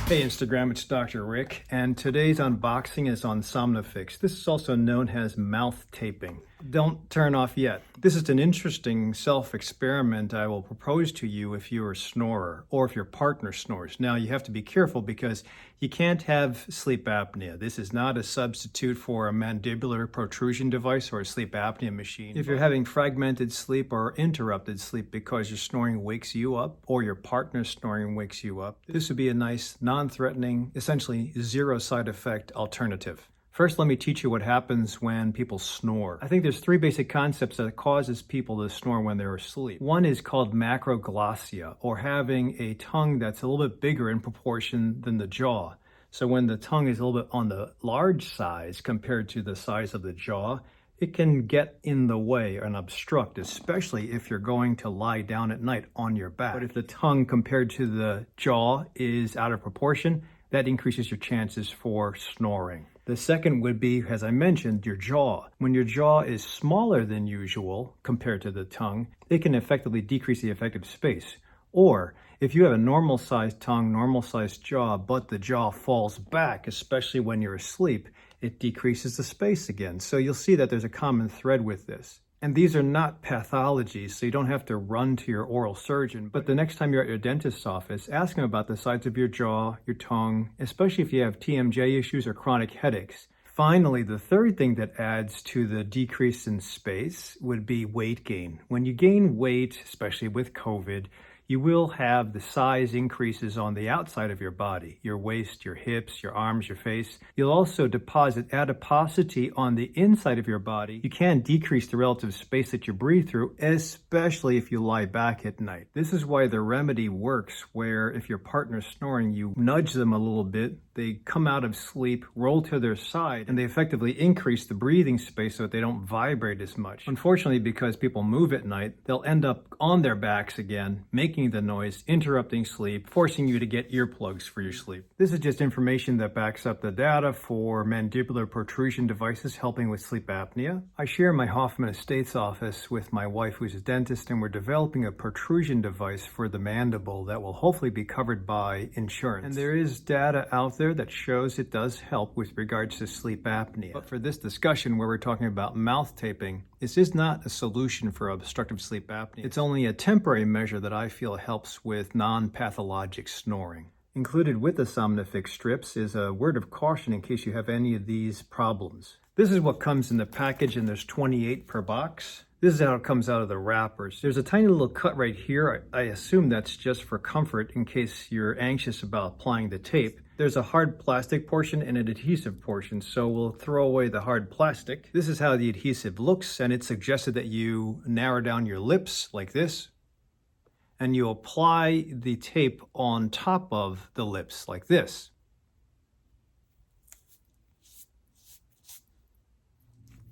Hey Instagram, it's Dr. Rick, and today's unboxing is on Somnifix. This is also known as mouth taping. Don't turn off yet. This is an interesting self-experiment I will propose to you if you're a snorer or if your partner snores. Now you have to be careful because you can't have sleep apnea. This is not a substitute for a mandibular protrusion device or a sleep apnea machine. If you're having fragmented sleep or interrupted sleep because your snoring wakes you up or your partner's snoring wakes you up, this would be a nice non-threatening, essentially zero side effect alternative. First, let me teach you what happens when people snore. I think there's three basic concepts that causes people to snore when they're asleep. One is called macroglossia, or having a tongue that's a little bit bigger in proportion than the jaw. So when the tongue is a little bit on the large size compared to the size of the jaw, it can get in the way and obstruct, especially if you're going to lie down at night on your back. But if the tongue compared to the jaw is out of proportion, that increases your chances for snoring. The second would be, as I mentioned, your jaw. When your jaw is smaller than usual compared to the tongue, it can effectively decrease the effective space. Or if you have a normal sized tongue, normal sized jaw, but the jaw falls back, especially when you're asleep, it decreases the space again. So you'll see that there's a common thread with this. And these are not pathologies, so you don't have to run to your oral surgeon. But the next time you're at your dentist's office, ask him about the sides of your jaw, your tongue, especially if you have TMJ issues or chronic headaches. Finally, the third thing that adds to the decrease in space would be weight gain. When you gain weight, especially with COVID, you will have the size increases on the outside of your body, your waist, your hips, your arms, your face. You'll also deposit adiposity on the inside of your body. You can decrease the relative space that you breathe through, especially if you lie back at night. This is why the remedy works, where if your partner's snoring, you nudge them a little bit, they come out of sleep, roll to their side, and they effectively increase the breathing space so that they don't vibrate as much. Unfortunately, because people move at night, they'll end up on their backs again, making the noise, interrupting sleep, forcing you to get earplugs for your sleep. This is just information that backs up the data for mandibular protrusion devices helping with sleep apnea. I share my Hoffman Estates office with my wife, who's a dentist, and we're developing a protrusion device for the mandible that will hopefully be covered by insurance. And there is data out there that shows it does help with regards to sleep apnea. But for this discussion where we're talking about mouth taping, this is not a solution for obstructive sleep apnea. It's only a temporary measure that I feel helps with non-pathologic snoring. Included with the Somnifix strips is a word of caution in case you have any of these problems. This is what comes in the package, and there's 28 per box. This is how it comes out of the wrappers. There's a tiny little cut right here. I assume that's just for comfort in case you're anxious about applying the tape. There's a hard plastic portion and an adhesive portion, so we'll throw away the hard plastic. This is how the adhesive looks, and it's suggested that you narrow down your lips like this, and you apply the tape on top of the lips like this.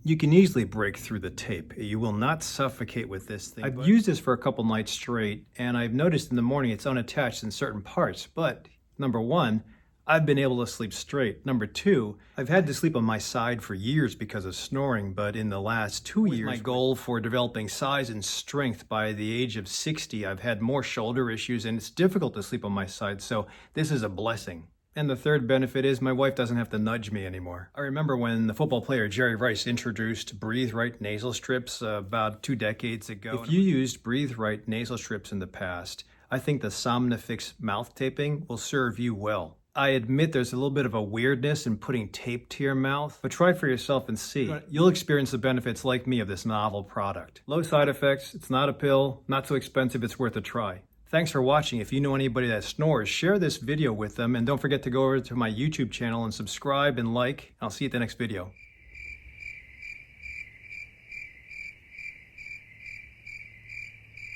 You can easily break through the tape. You will not suffocate with this thing. I've used this for a couple nights straight, and I've noticed in the morning it's unattached in certain parts. But number one, I've been able to sleep straight. Number two, I've had to sleep on my side for years because of snoring, but in the last 2 years, my goal for developing size and strength by the age of 60, I've had more shoulder issues, and it's difficult to sleep on my side, so this is a blessing. And the third benefit is my wife doesn't have to nudge me anymore. I remember when the football player Jerry Rice introduced Breathe Right nasal strips about 2 decades ago. If you used Breathe Right nasal strips in the past, I think the Somnifix mouth taping will serve you well. I admit there's a little bit of a weirdness in putting tape to your mouth, but try for yourself and see. You'll experience the benefits like me of this novel product. Low side effects, it's not a pill, not so expensive, it's worth a try. Thanks for watching. If you know anybody that snores, share this video with them, and don't forget to go over to my YouTube channel and subscribe and like. I'll see you at the next video.